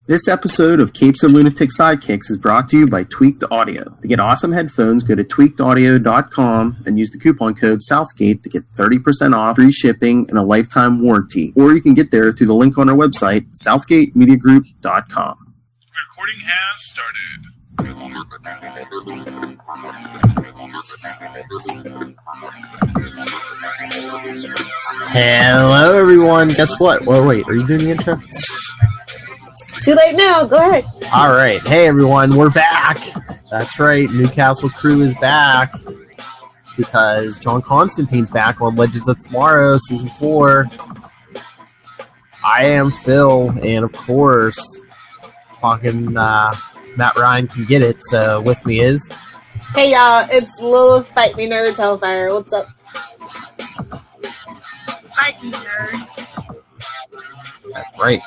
This episode of Capes and Lunatic Sidekicks is brought to you by Tweaked Audio. To get awesome headphones, go to tweakedaudio.com and use the coupon code Southgate to get 30% off, free shipping, and a lifetime warranty. Or you can get there through the link on our website, southgatemediagroup.com. Recording has started. Hello, everyone. Guess what? Well, wait, are you doing the intro? Too late now. Go ahead. All right. Hey, everyone. We're back. That's right. Newcastle crew is back because John Constantine's back on Legends of Tomorrow, Season 4. I am Phil, and of course, fucking Matt Ryan can get it, so with me is... Hey, y'all. It's Lilith, Fight Me Nerd, Hellfire. What's up? Fight Me Nerd. That's right.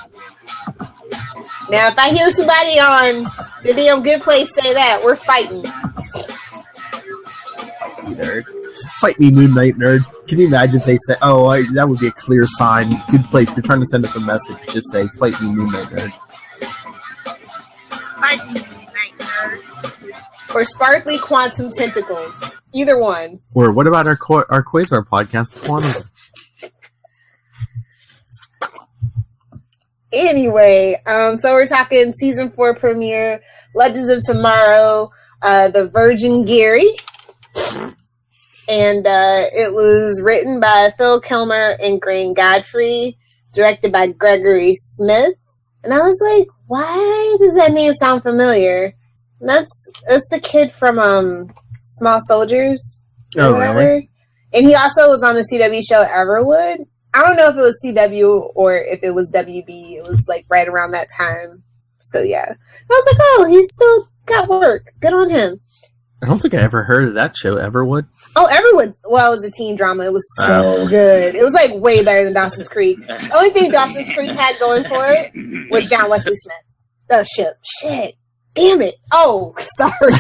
Now, if I hear somebody on the damn Good Place say that, we're fighting. Fight me, nerd. Fight me, Moon Knight nerd. Can you imagine if they say, that would be a clear sign. Good Place, if you're trying to send us a message, just say, fight me, Moon Knight nerd. Fight Me Night Nerd. Or Sparkly Quantum Tentacles. Either one. Or what about our Quasar podcast, Quantum? Anyway, so we're talking Season 4 premiere, Legends of Tomorrow, The Virgin Gary. And it was written by Phil Kilmer and Graham Godfrey, directed by Gregory Smith. And I was like, why does that name sound familiar? And that's the kid from Small Soldiers. Oh, really? And he also was on the CW show Everwood. I don't know if it was CW or if it was WB. It was like right around that time. So yeah. I was like, oh, he's still got work. Good on him. I don't think I ever heard of that show, Everwood. Oh, Everwood. Well, it was a teen drama. It was so good. It was like way better than Dawson's Creek. The only thing Dawson's Creek had going for it was John Wesley Smith. Oh, shit. Damn it. Oh, sorry.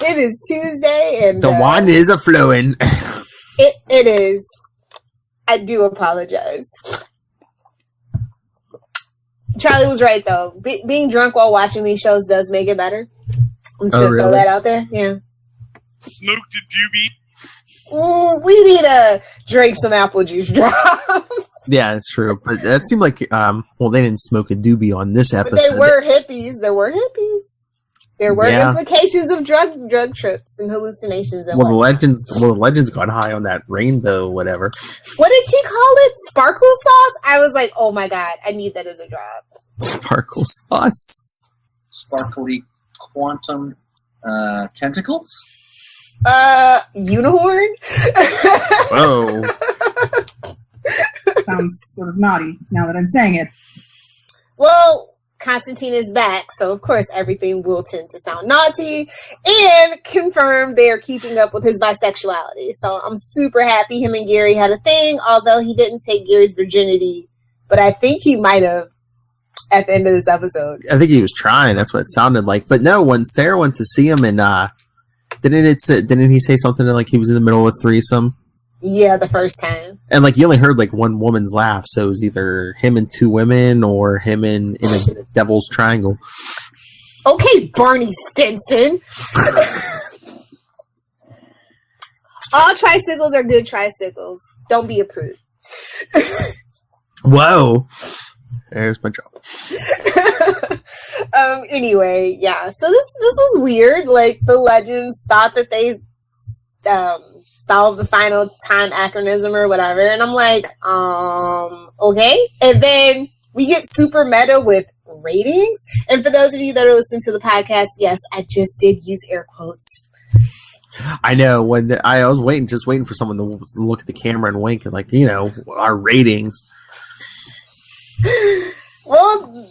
It is Tuesday and... The wine is a-flowing. It is. I do apologize. Charlie was right, though. Being drunk while watching these shows does make it better. I'm just going to throw that out there. Yeah. Smoked a doobie. We need to drink some apple juice drop. Yeah, it's true. But that seemed like, they didn't smoke a doobie on this episode. But they were hippies. There were implications of drug trips and hallucinations. And the legends got high on that rainbow, whatever. What did she call it? Sparkle sauce? I was like, oh my god, I need that as a drop. Sparkle sauce. Sparkly quantum tentacles? Unicorn? Whoa. Sounds sort of naughty now that I'm saying it. Well, Constantine is back, so of course everything will tend to sound naughty, and confirm they are keeping up with his bisexuality. So I'm super happy him and Gary had a thing, although he didn't take Gary's virginity, but I think he might have at the end of this episode. I think he was trying. That's what it sounded like. But no, when Sarah went to see him, and didn't he say something like he was in the middle of a threesome? Yeah, the first time. And like you only heard like one woman's laugh, so it was either him and two women or him in a devil's triangle. Okay, Barney Stinson. All tricycles are good tricycles. Don't be a prude. Whoa. There's my job. Anyway, yeah. So this was weird. Like the legends thought that they solve the final time acronym or whatever, and I'm like, okay. And then we get super meta with ratings. And for those of you that are listening to the podcast, yes, I just did use air quotes. I know. When I was just waiting for someone to look at the camera and wink, and like, our ratings. Well,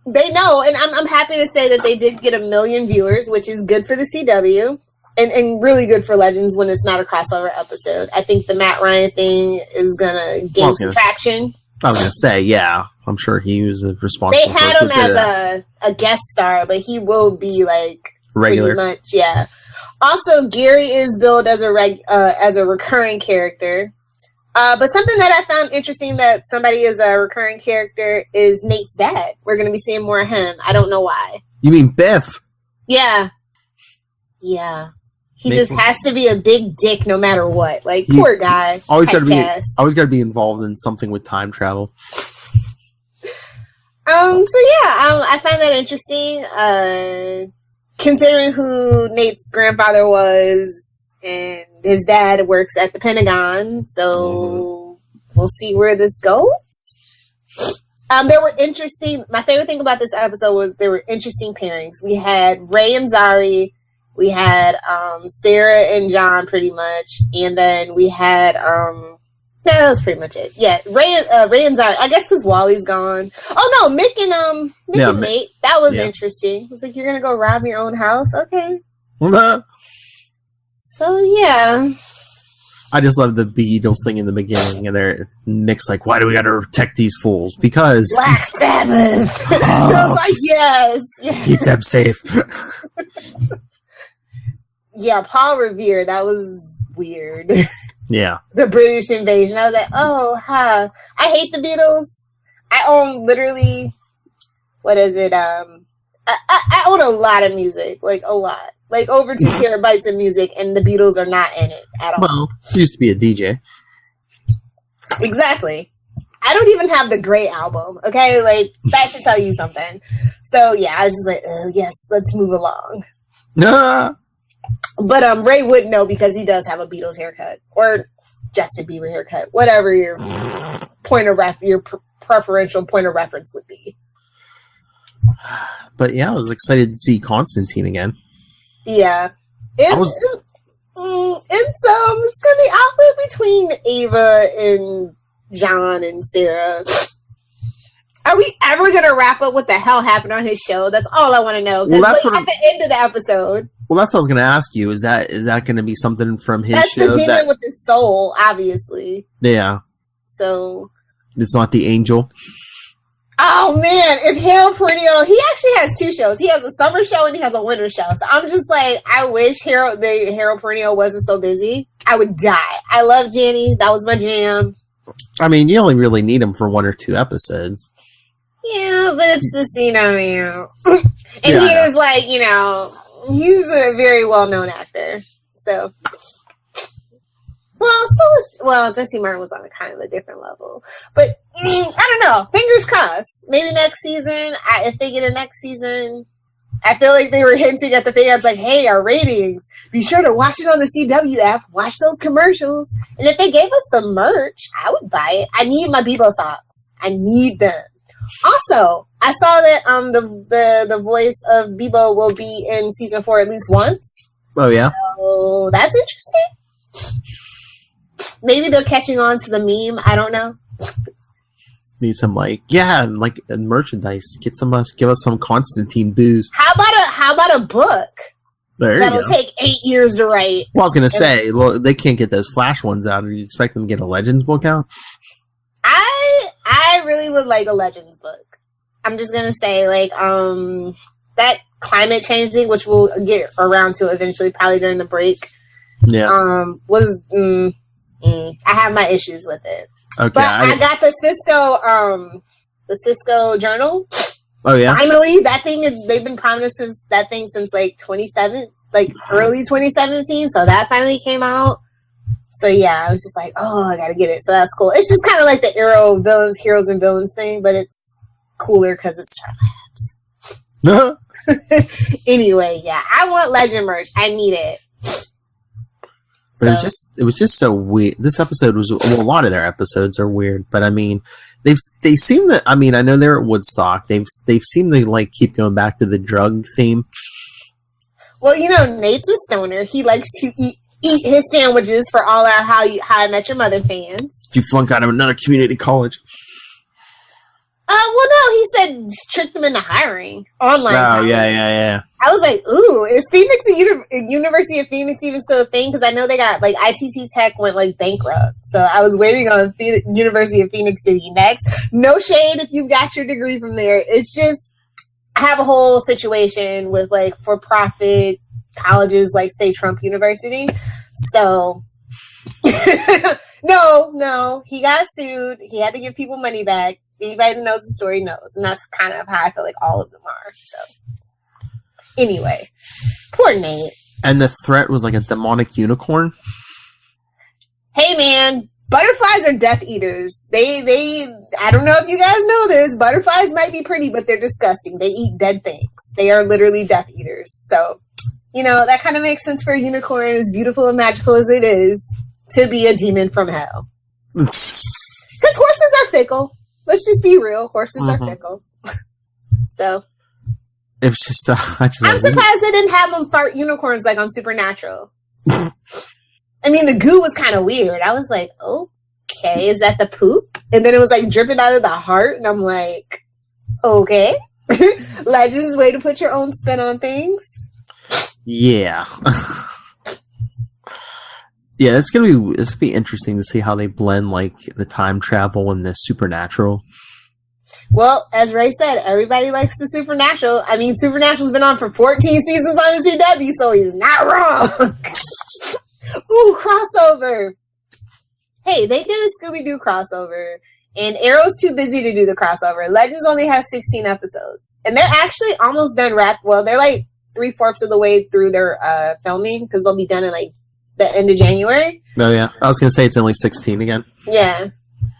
they know, and I'm happy to say that they did get 1 million viewers, which is good for the CW. And really good for Legends when it's not a crossover episode. I think the Matt Ryan thing is going to gain some traction. I was going to say, yeah. I'm sure he was responsible. They had him as a guest star, but he will be like regular. Pretty much, yeah. Also, Gary is billed as a recurring character. But something that I found interesting that somebody is a recurring character is Nate's dad. We're going to be seeing more of him. I don't know why. You mean Biff? Yeah. Yeah. He just has to be a big dick no matter what. Like, poor guy. Always got to be involved in something with time travel. I find that interesting. Considering who Nate's grandfather was, and his dad works at the Pentagon, so we'll see where this goes. There were interesting. My favorite thing about this episode was there were interesting pairings. We had Ray and Zari. We had Sarah and John, pretty much, and then we had that was pretty much it. Yeah, Ray and Zari. I guess because Wally's gone. Oh no, Mick and Nate. That was interesting. It was like, you're gonna go rob your own house, okay? So yeah. I just love the Beatles thing in the beginning, and Mick's like, "Why do we got to protect these fools?" Because Black Sabbath. I was like, yes. Keep them safe. Yeah, Paul Revere. That was weird. Yeah. The British invasion. I was like, oh, huh. I hate the Beatles. I own literally, what is it? I own a lot of music. Like, a lot. Like, over 2 terabytes of music, and the Beatles are not in it at all. Well, you used to be a DJ. Exactly. I don't even have the Grey album, okay? Like, that should tell you something. So, yeah, I was just like, yes, let's move along. But Ray would know because he does have a Beatles haircut or Justin Bieber haircut, whatever your preferential point of reference would be. But yeah, I was excited to see Constantine again. Yeah, it's gonna be awkward between Ava and John and Sarah. Are we ever gonna wrap up what the hell happened on his show? That's all I want to know. Because at the end of the episode. Well, that's what I was going to ask you. Is that going to be something from his show? That's the demon with his soul, obviously. Yeah. So. It's not the angel. Oh, man. If Harold Perennial, he actually has 2 shows. He has a summer show and he has a winter show. So I'm just like, I wish Harold Perennial wasn't so busy. I would die. I love Janny. That was my jam. I mean, you only really need him for 1 or 2 episodes. Yeah, but it's the and he is like, he's a very well-known actor. So, Jesse Martin was on a kind of a different level. But, I don't know. Fingers crossed. Maybe next season, if they get a next season, I feel like they were hinting at the thing. I was like, hey, our ratings. Be sure to watch it on the CW app. Watch those commercials. And if they gave us some merch, I would buy it. I need my Bebo socks. I need them. Also, I saw that the voice of Bebo will be in season 4 at least once. Oh yeah, so that's interesting. Maybe they're catching on to the meme. I don't know. Need some merchandise. Give us some Constantine booze. How about a book? That'll take 8 years to write. Well, I was gonna say, they can't get those Flash ones out. Do you expect them to get a Legends book out? I really would like a Legends book. I'm just gonna say, that climate change thing, which we'll get around to eventually, probably during the break. Yeah. I have my issues with it. Okay. But I got the Cisco journal. Oh yeah. Finally, that thing they've been promising that thing since early 2017. So that finally came out. So yeah, I was just like, oh, I gotta get it. So that's cool. It's just kind of like the Arrow Heroes and Villains thing, but it's cooler because it's Star Labs. Anyway, yeah, I want Legend merch. I need it. But it was just so weird. This episode was, a lot of their episodes are weird, but I mean, they seem to, I mean, I know they're at Woodstock. They've seemed to keep going back to the drug theme. Well, Nate's a stoner. He likes to eat his sandwiches for all our How I Met Your Mother fans. You flunk out of another community college. Well, no, he said tricked them into hiring online. Oh, yeah. I was like, ooh, is University of Phoenix even still a thing? Because I know they got, ITC Tech went, bankrupt. So I was waiting on University of Phoenix to be next. No shade if you got your degree from there. It's just, I have a whole situation with, for-profit colleges, say Trump University. So, No. He got sued. He had to give people money back. Anybody that knows the story knows. And that's kind of how I feel like all of them are. So, anyway. Poor Nate. And the threat was like a demonic unicorn? Hey, man. Butterflies are Death Eaters. I don't know if you guys know this. Butterflies might be pretty, but they're disgusting. They eat dead things. They are literally Death Eaters. So, that kind of makes sense for a unicorn, as beautiful and magical as it is, to be a demon from hell. Because horses are fickle. Let's just be real. Horses are fickle. So. It's just, I'm surprised they didn't have them fart unicorns like on Supernatural. I mean, the goo was kind of weird. I was like, okay, is that the poop? And then it was like dripping out of the heart. And I'm like, okay. Legends, way to put your own spin on things. Yeah. Yeah, it's gonna be interesting to see how they blend like the time travel and the supernatural. Well, as Ray said, everybody likes the Supernatural. I mean, Supernatural's been on for 14 seasons on the CW, so he's not wrong. Ooh, crossover. Hey, they did a Scooby-Doo crossover, and Arrow's too busy to do the crossover. Legends only has 16 episodes, and they're actually almost done well, they're like 3/4 of the way through their filming, because they'll be done in like the end of January. Oh, yeah. I was going to say it's only 16 again. Yeah.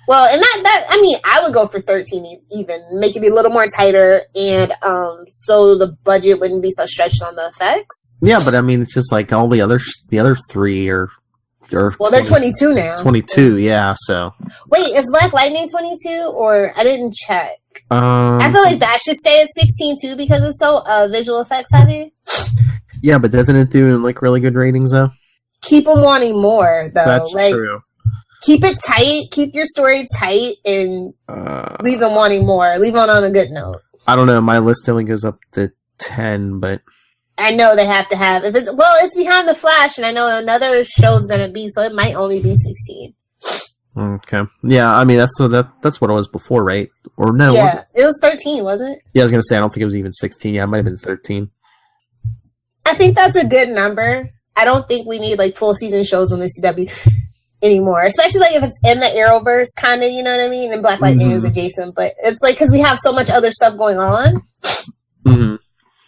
Well, and I would go for 13 even, make it a little more tighter, and so the budget wouldn't be so stretched on the effects. Yeah, but I mean, it's just like all the other three are well, they're 22 now. 22, yeah, so. Wait, is Black Lightning 22, or I didn't check? I feel like that should stay at 16 too, because it's so visual effects heavy. Yeah, but doesn't it do like really good ratings though? Keep them wanting more, though. That's true. Keep it tight. Keep your story tight, and leave them wanting more. Leave on a good note. I don't know. My list only goes up to 10, but I know they have to have. It's behind the Flash, and I know another show's gonna be, so it might only be 16. Okay. Yeah, I mean that's what it was before, right? Or no? Yeah, it was 13, wasn't it? Yeah, I was gonna say I don't think it was even 16. Yeah, it might have been 13. I think that's a good number. I don't think we need like full season shows on the CW anymore, especially like if it's in the Arrowverse, kind of, you know what I mean? And Black Lightning is adjacent, but it's like because we have so much other stuff going on. Mm-hmm.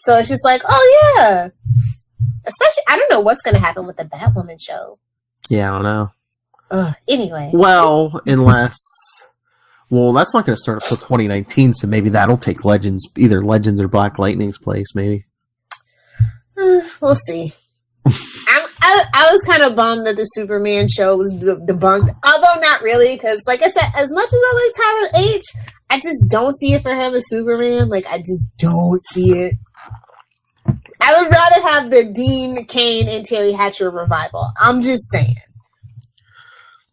So it's just like, oh yeah. Especially, I don't know what's going to happen with the Batwoman show. Yeah, I don't know. Anyway. Well, that's not going to start until 2019, so maybe that'll take either Legends or Black Lightning's place, maybe. We'll see. I was kind of bummed that the Superman show was debunked, although not really, because like I said, as much as I like Tyler H, I just don't see it for him as Superman. Like, I just don't see it. I would rather have the Dean Cain and Terry Hatcher revival. I'm just saying.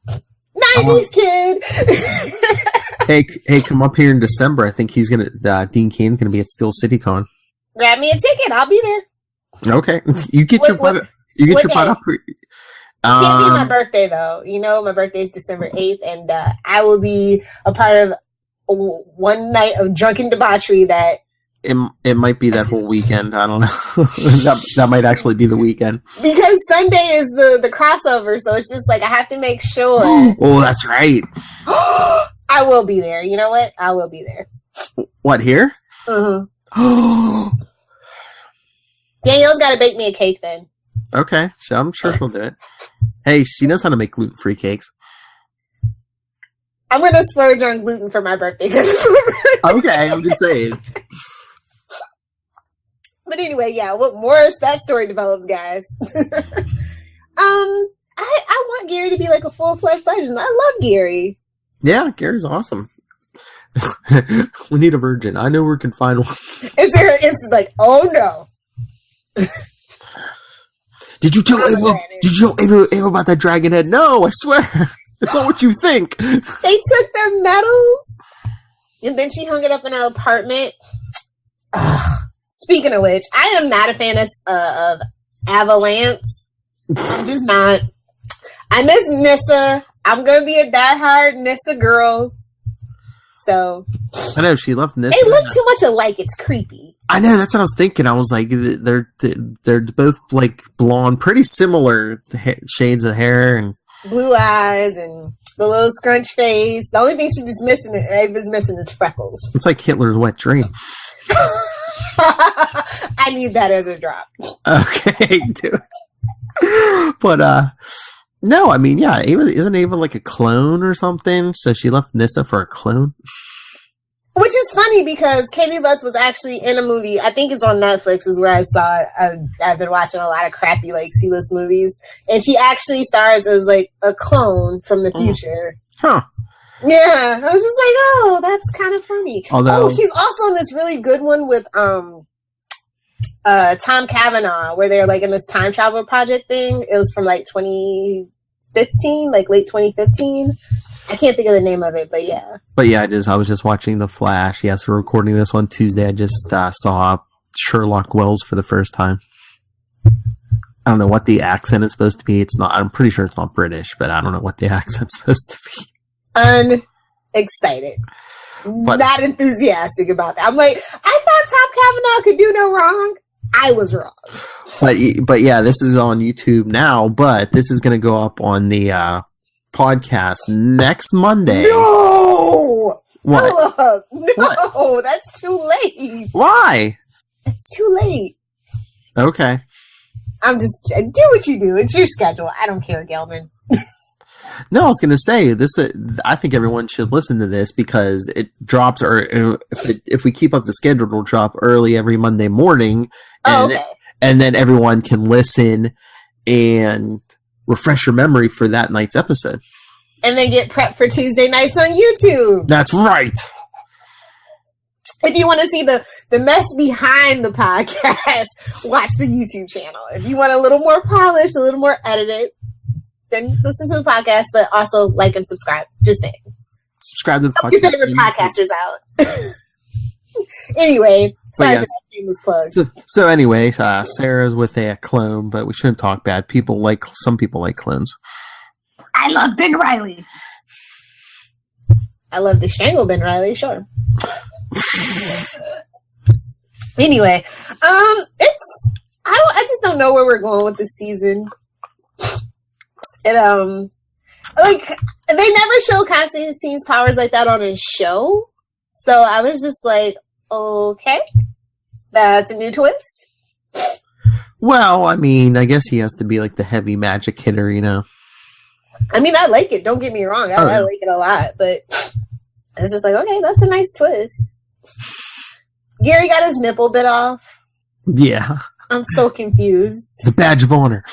90s kid. Hey, come up here in December. I think Dean Cain's gonna be at Steel City Con. Grab me a ticket. I'll be there. Okay, you get your butt up. It can't be my birthday though. You know, my birthday is December 8th, and I will be a part of one night of drunken debauchery that. It might be that whole weekend. I don't know. that might actually be the weekend. Because Sunday is the crossover, so it's just like I have to make sure. Oh, that's right. I will be there. You know what? I will be there. What, here? Mm-hmm. Danielle's got to bake me a cake then. Okay, so I'm sure she'll do it. Hey, she knows how to make gluten-free cakes. I'm going to splurge on gluten for my birthday. Okay, I'm just saying. But anyway, yeah, what more as that story develops, guys. I want Gary to be like a full-fledged legend. I love Gary. Yeah, Gary's awesome. We need a virgin. I know we can find one. It's like, oh no. Did you tell Ava about that dragon head? No, I swear. It's not what you think. They took their medals, and then she hung it up in her apartment. Speaking of which, I am not a fan of Avalanche. I'm just not. I miss Nissa. I'm going to be a diehard Nissa girl. So. I know, she loved Nissa. They look too much alike. It's creepy. I know, that's what I was thinking. I was like, they're both like blonde, pretty similar shades of hair. And blue eyes and the little scrunch face. The only thing she's just missing, Ava's missing, is freckles. It's like Hitler's wet dream. I need that as a drop. Okay, do it. But no, I mean, yeah, isn't Ava like a clone or something? So she left Nyssa for a clone. Which is funny because Katie Lutz was actually in a movie. I think it's on Netflix is where I saw it. I've been watching a lot of crappy, like, C-list movies. And she actually stars as, like, a clone from the future. Huh. Yeah. I was just like, oh, that's kind of funny. Although, she's also in this really good one with Tom Cavanaugh, where they're, like, in this time travel project thing. It was from, like, 2015, like, late 2015. I can't think of the name of it, but yeah. But yeah, I was just watching The Flash. Yes, we're recording this one Tuesday. I just saw Sherlock Wells for the first time. I don't know what the accent is supposed to be. It's not. I'm pretty sure it's not British, but I don't know what the accent's supposed to be. Unexcited. Not enthusiastic about that. I'm like, I thought Tom Cavanaugh could do no wrong. I was wrong. But yeah, this is on YouTube now, but this is going to go up on the podcast next Monday. No! What? Philip, no, what? That's too late. Why? It's too late. Okay. I'm just, do what you do. It's your schedule. I don't care, Gelman. No, I was going to say this. I think everyone should listen to this because it drops, or if we keep up the schedule, it'll drop early every Monday morning, and, okay. And then everyone can listen and refresh your memory for that night's episode. And then get prepped for Tuesday nights on YouTube. That's right. If you want to see the mess behind the podcast, watch the YouTube channel. If you want a little more polished, a little more edited, then listen to the podcast, but also like and subscribe. Just saying. Subscribe to the Help podcast. your favorite podcasters out. Anyway, sorry that was plugged. So anyway, Sarah's with a clone, but we shouldn't talk bad. Some people like clones. I love Ben Reilly. I love the strangle Ben Reilly, sure. Anyway, I just don't know where we're going with this season. And like they never show Constantine's powers like that on his show, so I was just like, okay, that's a new twist. Well, I mean, I guess he has to be like the heavy magic hitter, you know. I mean, I like it. Don't get me wrong, I like it a lot, but it's just like, okay, that's a nice twist. Gary got his nipple bit off. Yeah, I'm so confused. It's a badge of honor.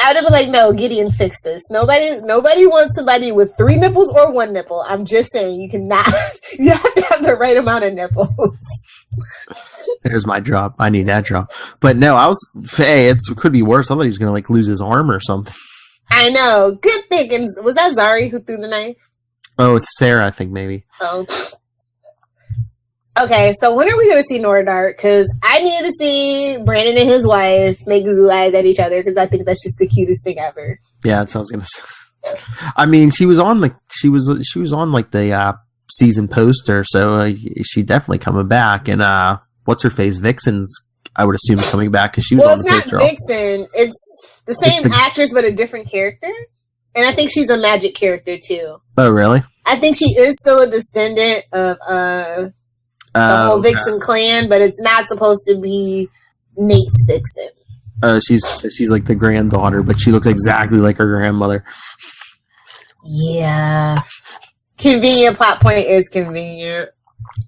I would have been like, no, Gideon, fix this. Nobody wants somebody with 3 nipples or 1 nipple. I'm just saying, you have to have the right amount of nipples. There's my drop. I need that drop. But no, it could be worse. I thought he was going to like lose his arm or something. I know. Good thinking. Was that Zari who threw the knife? Oh, it's Sarah, I think maybe. Oh. Okay, so when are we going to see Nora Dark? Because I needed to see Brandon and his wife make goo eyes at each other because I think that's just the cutest thing ever. Yeah, that's what I was going to say. I mean, she was on the season poster, so she definitely coming back. And what's her face? Vixen's, I would assume, coming back because she was on the poster. Well, it's not Vixen. It's the same actress but a different character. And I think she's a magic character too. Oh, really? I think she is still a descendant of the whole Vixen clan, but it's not supposed to be Nate's Vixen. She's like the granddaughter, but she looks exactly like her grandmother. Yeah. Convenient plot point is convenient.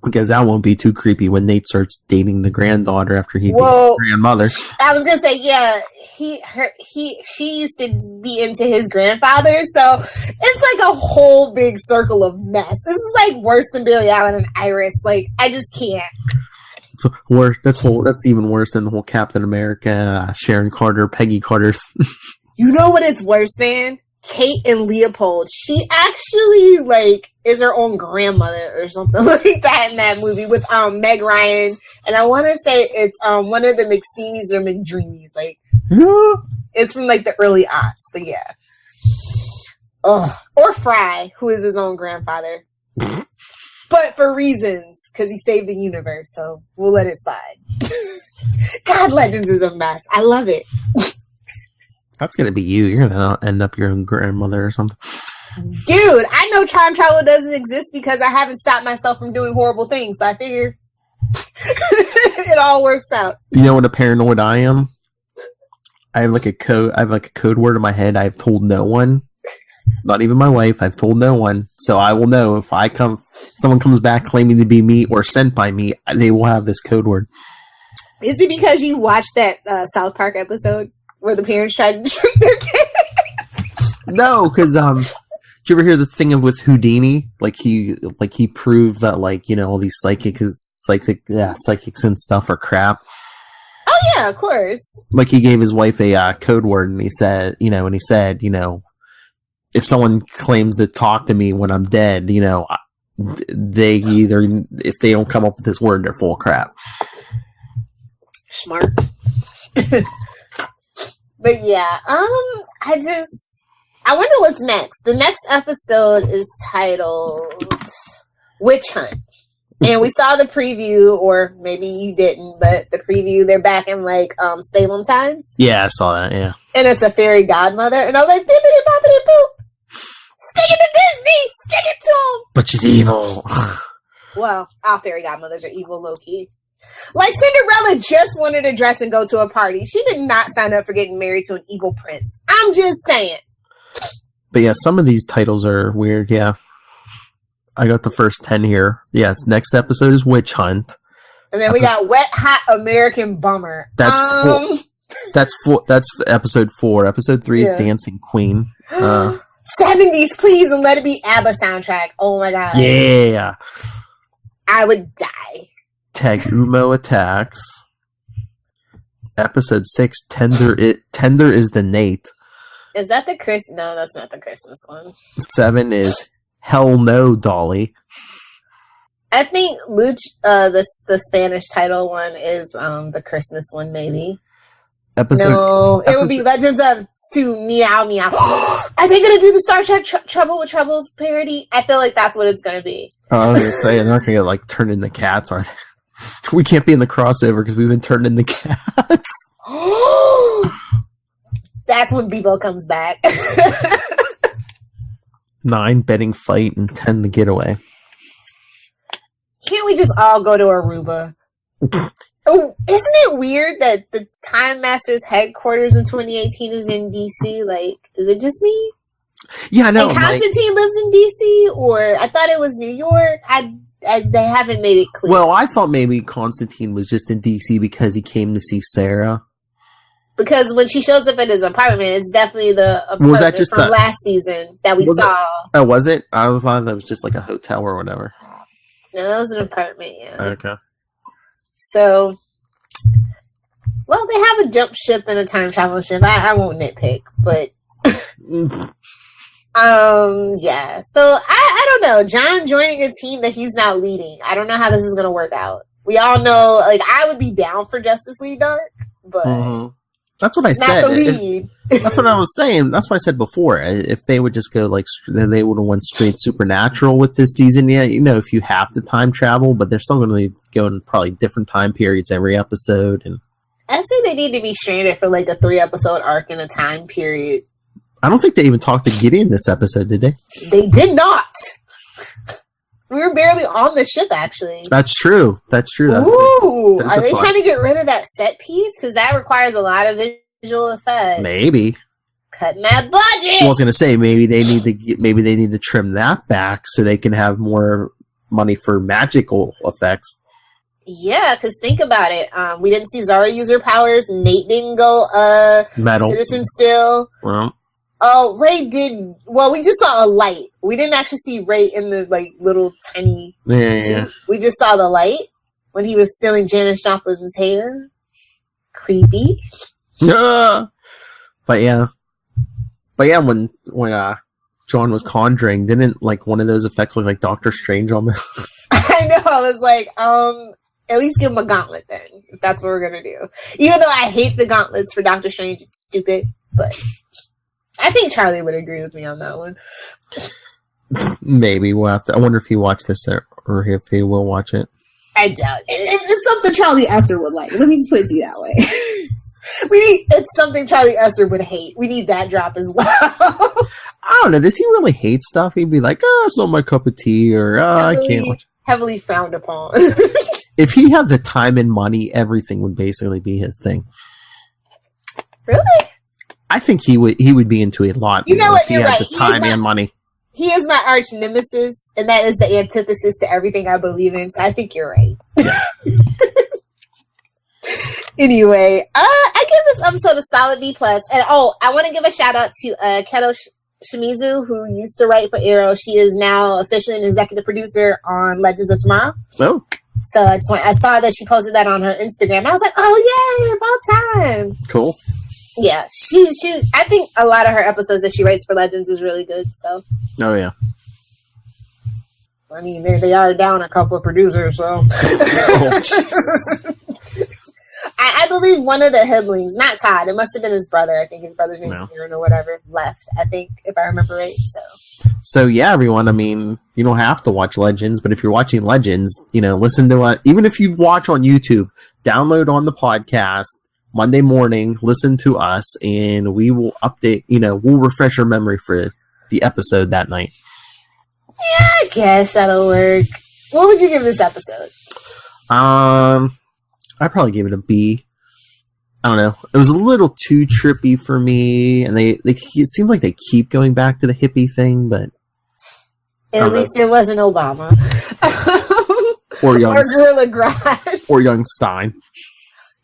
Because that won't be too creepy when Nate starts dating the granddaughter after he dated the grandmother. I was gonna say, yeah, she used to be into his grandfather, so it's like a whole big circle of mess. This is like worse than Barry Allen and Iris. Like, I just can't. So that's even worse than the whole Captain America, Sharon Carter, Peggy Carter. You know what it's worse than? Kate and Leopold. She actually like is her own grandmother or something like that in that movie with Meg Ryan, and I want to say it's one of the McSteamies or McDreamies. Like it's from like the early aughts, but yeah. Oh, or Fry, who is his own grandfather, but for reasons because he saved the universe, so we'll let it slide. God, Legends is a mess. I love it. That's gonna be you. You're gonna end up your own grandmother or something. Dude, I know time travel doesn't exist because I haven't stopped myself from doing horrible things. So I figure it all works out. You know what a paranoid I am? I have like a code word in my head. I've told no one, not even my wife. I've told no one, so I will know if someone comes back claiming to be me or sent by me. They will have this code word. Is it because you watched that South Park episode where the parents tried to shoot their kids? No, because did you ever hear the thing with Houdini? Like he proved that all these psychics and stuff are crap. Oh yeah, of course. Like he gave his wife a code word, and he said, if someone claims to talk to me when I'm dead, they if they don't come up with this word, they're full of crap. Smart. But yeah, I wonder what's next. The next episode is titled Witch Hunt. And we saw the preview, or maybe you didn't, but the preview, they're back in Salem times. Yeah, I saw that, yeah. And it's a fairy godmother. And I was like, bippity boppity boop. Stick it to Disney! Stick it to them! But she's evil. Well, all fairy godmothers are evil, low-key. Like Cinderella just wanted to dress and go to a party. She did not sign up for getting married to an evil prince. I'm just saying. But yeah, some of these titles are weird, yeah. I got the first 10 here. Yes, next episode is Witch Hunt. And then we got Wet Hot American Bummer. That's episode 4. Episode 3 is Dancing Queen. 70s, please, and let it be ABBA soundtrack. Oh my god. Yeah. I would die. Tagumo Attacks. Episode 6, Tender is the Nate. Is that the Christmas? No, that's not the Christmas one. 7 is Hell No, Dolly. I think the Spanish title one is the Christmas one, maybe. It would be Legends of Meow Meow. Are they gonna do the Star Trek Trouble with Troubles parody? I feel like that's what it's gonna be. I was gonna say they're not gonna get turned into cats, are they? We can't be in the crossover because we've been turned into cats. That's when Bebo comes back. 9, Betting Fight, and 10, The Getaway. Can't we just all go to Aruba? Oh, isn't it weird that the Time Master's headquarters in 2018 is in DC? Is it just me? Yeah, I know. And Constantine lives in DC, or I thought it was New York. They haven't made it clear. Well, I thought maybe Constantine was just in DC because he came to see Sarah. Because when she shows up at his apartment, it's definitely the apartment from last season that we saw. Oh, was it? I thought that was just like a hotel or whatever. No, that was an apartment, yeah. Okay. So, well, they have a jump ship and a time travel ship. I won't nitpick, but yeah. So I don't know. John joining a team that he's not leading. I don't know how this is gonna work out. We all know, I would be down for Justice League Dark, but that's what I said. Not the lead. That's what I was saying. That's what I said before. If they would just go they would have went straight Supernatural with this season. Yeah, if you have to time travel, but they're still going to go in probably different time periods every episode. And I say they need to be stranded for a 3-episode arc in a time period. I don't think they even talked to Gideon this episode, did they? They did not. We were barely on the ship, actually. That's true. Ooh, are they trying to get rid of that set piece? Because that requires a lot of visual effects. Maybe. Cutting that budget. Well, I was going to say maybe they need to trim that back so they can have more money for magical effects. Yeah, because think about it. We didn't see Zara use her powers. Nate didn't go metal. Citizen Steel. Well. Oh, Ray did. Well, we just saw a light. We didn't actually see Ray in the little tiny suit. Yeah. We just saw the light when he was stealing Janis Joplin's hair. Creepy. Yeah. But yeah, when John was conjuring, didn't one of those effects look like Doctor Strange on the? I know. I was like, at least give him a gauntlet then, if that's what we're gonna do. Even though I hate the gauntlets for Doctor Strange, it's stupid, but. I think Charlie would agree with me on that one. Maybe we'll have to. I wonder if he watched this or if he will watch it. I doubt it. It's something Charlie Esser would like. Let me just put it to you that way. It's something Charlie Esser would hate. We need that drop as well. I don't know. Does he really hate stuff? He'd be like, "Oh, it's not my cup of tea," or "Oh, I can't watch." Heavily frowned upon. If he had the time and money, everything would basically be his thing. Really? I think he would be into it a lot. You know what? If he You're had right. the time and money. He is my arch nemesis, and that is the antithesis to everything I believe in. So I think you're right. Yeah. Anyway, I give this episode a solid B+. And I want to give a shout out to Keto Shimizu, who used to write for Arrow. She is now officially an executive producer on Legends of Tomorrow. Oh. So I saw that she posted that on her Instagram. I was like, oh yay, about time. Cool. Yeah, she's. I think a lot of her episodes that she writes for Legends is really good. So. Oh yeah. I mean, they are down a couple of producers, so. I believe one of the Hiblings, not Todd, it must have been his brother. I think his brother's name is Aaron or whatever, left, I think, if I remember right. So yeah, everyone, I mean, you don't have to watch Legends, but if you're watching Legends, listen to it. Even if you watch on YouTube, download on the podcast Monday morning, listen to us, and we will update, we'll refresh your memory for the episode that night. Yeah, I guess that'll work. What would you give this episode? I'd probably give it a B. I don't know. It was a little too trippy for me, and it seemed like they keep going back to the hippie thing, but at least it wasn't Obama. or Young, or Gorilla Grodd. Or Young Stein.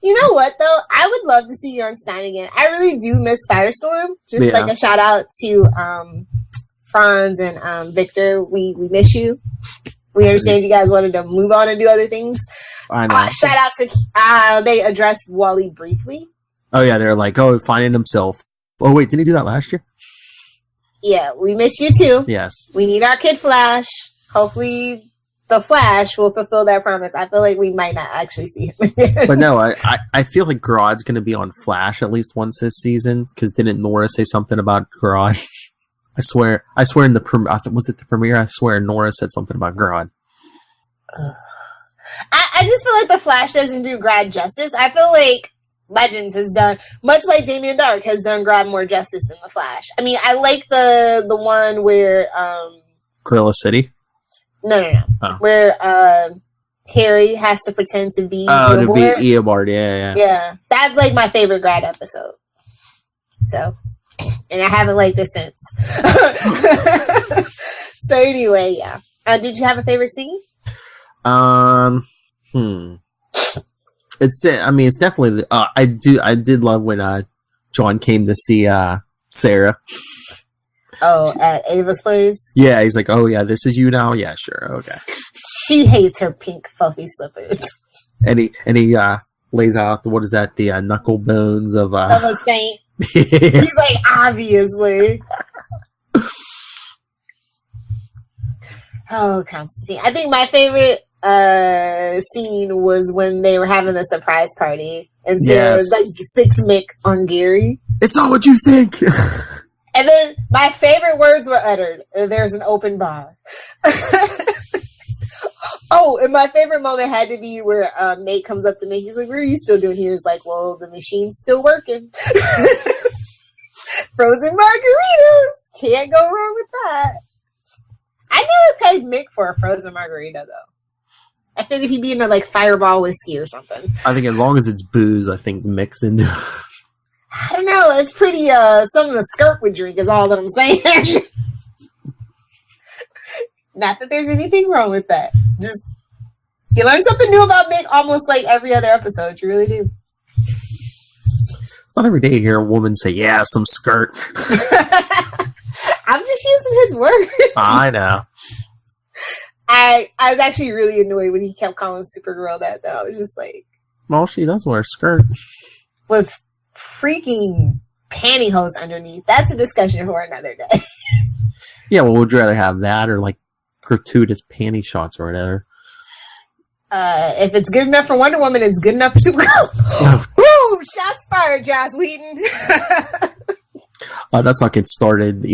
You know what, though? I would love to see Young Stein again. I really do miss Firestorm. Just like a shout out to Franz and Victor. We miss you. We understand you guys wanted to move on and do other things. I know. Shout out to they addressed Wally briefly. Oh yeah, they're like, finding himself. Oh wait, didn't he do that last year? Yeah, we miss you too. Yes. We need our Kid Flash. Hopefully the Flash will fulfill that promise. I feel like we might not actually see him. But no, I feel like Grodd's going to be on Flash at least once this season, because didn't Nora say something about Grodd? I swear in the was it the premiere? I swear Nora said something about Grodd. I just feel like the Flash doesn't do Grodd justice. I feel like Legends has done, much like Damien Dark has done Grodd more justice than the Flash. I mean, I like the one where Gorilla City. No. Oh. Where Harry has to pretend to be Eobard. To be Eobard, yeah. That's like my favorite Grodd episode. So. And I haven't liked it since. So anyway, yeah. Did you have a favorite scene? It's definitely. I did love when John came to see Sarah. Oh, at Ava's place? Yeah, he's like, "Oh yeah, this is you now." Yeah, sure, okay. She hates her pink fluffy slippers. And he lays out what is that? The knuckle bones of a saint. He's like, obviously. Oh, Constantine. I think my favorite scene was when they were having the surprise party. And Sarah was like 6 Mick on Gary. It's not what you think. And then my favorite words were uttered. There's an open bar. Oh, and my favorite moment had to be where Nate comes up to me. He's like, "What are you still doing here?" He's like, "Well, the machine's still working." Frozen margaritas. Can't go wrong with that. I never paid Mick for a frozen margarita, though. I figured he'd be into, like, Fireball whiskey or something. I think as long as it's booze, I think Mick's into. I don't know. It's pretty, something a skirt would drink is all that I'm saying. Not that there's anything wrong with that. Just, you learn something new about Mick almost like every other episode. You really do. It's not every day you hear a woman say, "Yeah, some skirt." I'm just using his words. I know. I was actually really annoyed when he kept calling Supergirl that, though. I was just like... Well, she does wear a skirt. With freaking pantyhose underneath. That's a discussion for another day. Yeah, well, would you rather have that or, like, gratuitous panty shots or whatever? If it's good enough for Wonder Woman, it's good enough for Supergirl. Boom! Shots fired, Joss Whedon. Let's not get started.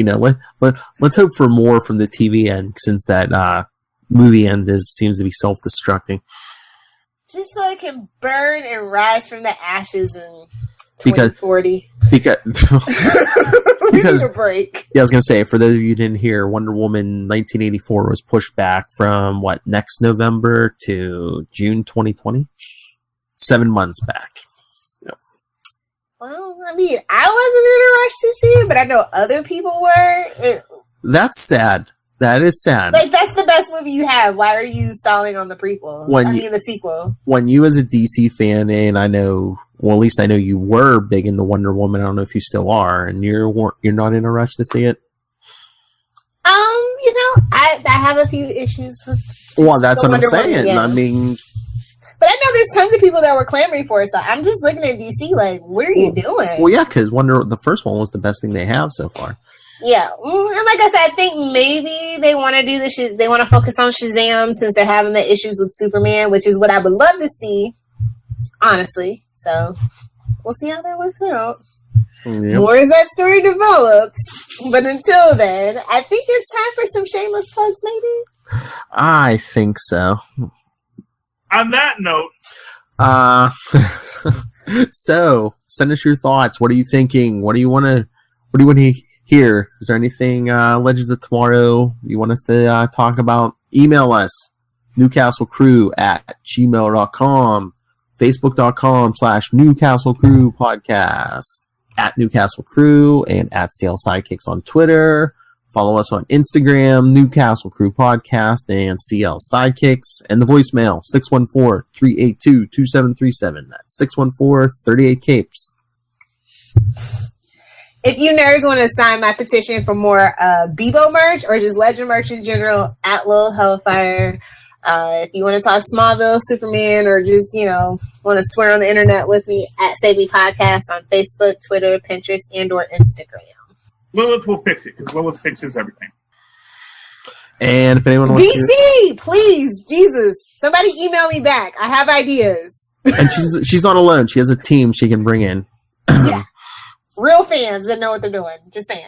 Let's hope for more from the TV end, since that movie end seems to be self-destructing. Just so it can burn and rise from the ashes and Because 2040. because We need a break. yeah, I was gonna say, for those of you who didn't hear, Wonder Woman 1984 was pushed back from next November to June 2020. 7 months back. Well, I mean, I wasn't in a rush to see it, but I know other people were. That's sad. That is sad. Like, that's the best movie you have. Why are you stalling on the prequel? The sequel. When you, as a DC fan, and I know, well, at least I know you were big into Wonder Woman. I don't know if you still are, and you're not in a rush to see it. I have a few issues with. Well, that's what I'm Wonder saying. Woman, yeah. I mean, but I know there's tons of people that were clamoring for it. So I'm just looking at DC like, what are you doing? well, yeah, because the first one was the best thing they have so far. Yeah, and like I said, I think maybe they want to do this. They want to focus on Shazam since they're having the issues with Superman, which is what I would love to see, honestly. So we'll see how that works out. Yep. More as that story develops. But until then, I think it's time for some shameless plugs, maybe. I think so. On that note, so send us your thoughts. What are you thinking? What do you want to hear? Is there anything Legends of Tomorrow you want us to talk about? Email us, newcastlecrew@gmail.com, facebook.com/Newcastle Crew Podcast, @Newcastle Crew, and @CL Sidekicks on Twitter. Follow us on Instagram, Newcastle Crew Podcast and CL Sidekicks, and the voicemail, 614-382-2737. That's 614-38-CAPES. If you nerds want to sign my petition for more Bebo merch or just Legend merch in general, @Lil Hellfire. If you want to talk Smallville, Superman, or just, want to swear on the internet with me, @Save Me Podcast on Facebook, Twitter, Pinterest, and or Instagram. Lilith will fix it, because Lilith fixes everything. And if anyone wants DC, please, Jesus, somebody email me back. I have ideas. and she's not alone. She has a team she can bring in. Yeah. Real fans that know what they're doing. Just saying.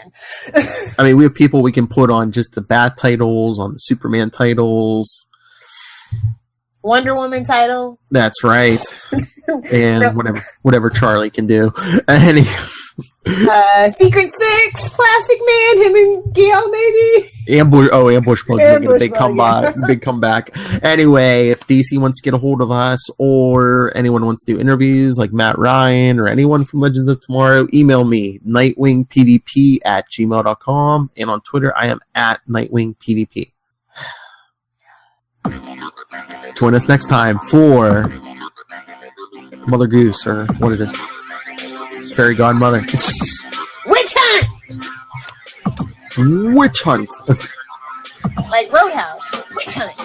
I mean, we have people we can put on just the Bat titles, on the Superman titles. Wonder Woman title. That's right. And whatever Charlie can do. Secret Six, Plastic Man, him and Gail, maybe. Ambush Plug making a big comeback. Anyway, if DC wants to get a hold of us, or anyone wants to do interviews like Matt Ryan or anyone from Legends of Tomorrow, email me, nightwingpdp@gmail.com, and on Twitter I am @nightwingpdp. Join us next time for Mother Goose, or what is it? Fairy Godmother. Witch Hunt! Witch Hunt. Like Roadhouse. Witch Hunt.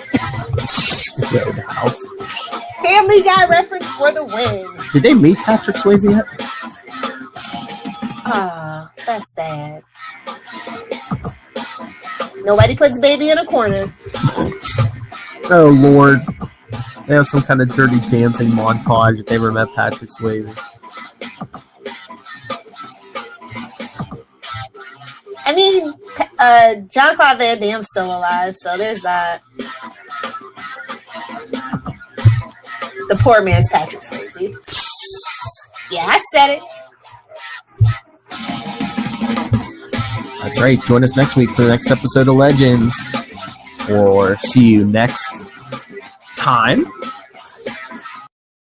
Roadhouse. Family Guy reference for the win. Did they meet Patrick Swayze yet? Ah, that's sad. Nobody puts baby in a corner. Oh, Lord. They have some kind of dirty dancing montage if they ever met Patrick Swayze. I mean, John Claude Van Damme's still alive, so there's that. The poor man's Patrick Swayze. Yeah, I said it. That's right. Join us next week for the next episode of Legends. Or see you next time